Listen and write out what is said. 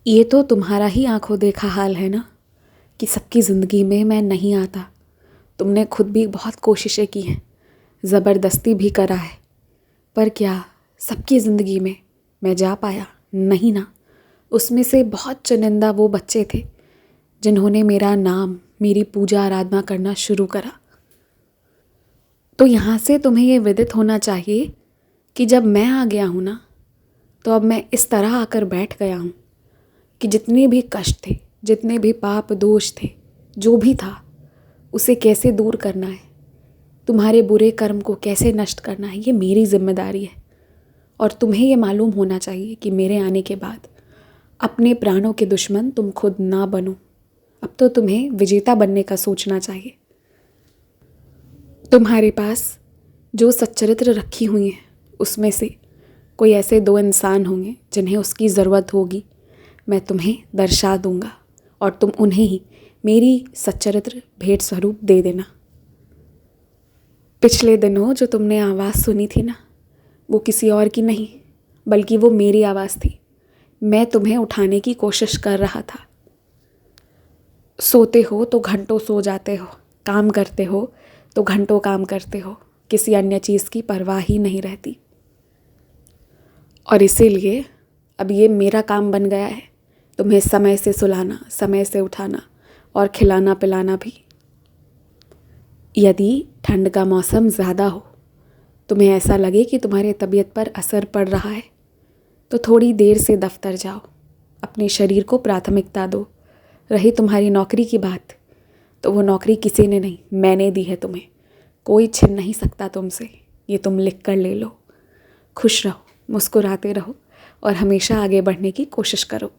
ये तो तुम्हारा ही आंखों देखा हाल है ना कि सबकी ज़िंदगी में मैं नहीं आता। तुमने खुद भी बहुत कोशिशें की हैं, ज़बरदस्ती भी करा है, पर क्या सबकी ज़िंदगी में मैं जा पाया? नहीं ना। उसमें से बहुत चुनिंदा वो बच्चे थे जिन्होंने मेरा नाम, मेरी पूजा आराधना करना शुरू करा। तो यहाँ से तुम्हें ये विदित होना चाहिए कि जब मैं आ गया हूँ ना, तो अब मैं इस तरह आकर बैठ गया हूँ कि जितने भी कष्ट थे, जितने भी पाप दोष थे, जो भी था, उसे कैसे दूर करना है, तुम्हारे बुरे कर्म को कैसे नष्ट करना है, ये मेरी जिम्मेदारी है। और तुम्हें ये मालूम होना चाहिए कि मेरे आने के बाद अपने प्राणों के दुश्मन तुम खुद ना बनो। अब तो तुम्हें विजेता बनने का सोचना चाहिए। तुम्हारे पास जो सच्चरित्र रखी हुई हैं, उसमें से कोई ऐसे 2 इंसान होंगे जिन्हें उसकी ज़रूरत होगी, मैं तुम्हें दर्शा दूंगा और तुम उन्हें ही मेरी सच्चरित्र भेंट स्वरूप दे देना। पिछले दिनों जो तुमने आवाज़ सुनी थी ना, वो किसी और की नहीं बल्कि वो मेरी आवाज़ थी। मैं तुम्हें उठाने की कोशिश कर रहा था। सोते हो तो घंटों सो जाते हो, काम करते हो तो घंटों काम करते हो, किसी अन्य चीज़ की परवाह ही नहीं रहती। और इसीलिए अब ये मेरा काम बन गया है तुम्हें समय से सुलाना, समय से उठाना और खिलाना पिलाना भी। यदि ठंड का मौसम ज़्यादा हो, तुम्हें ऐसा लगे कि तुम्हारे तबीयत पर असर पड़ रहा है, तो थोड़ी देर से दफ्तर जाओ, अपने शरीर को प्राथमिकता दो। रही तुम्हारी नौकरी की बात, तो वो नौकरी किसी ने नहीं, मैंने दी है तुम्हें। कोई छीन नहीं सकता तुमसे। ये तुम लिख कर ले लो। खुश रहो, मुस्कुराते रहो और हमेशा आगे बढ़ने की कोशिश करो।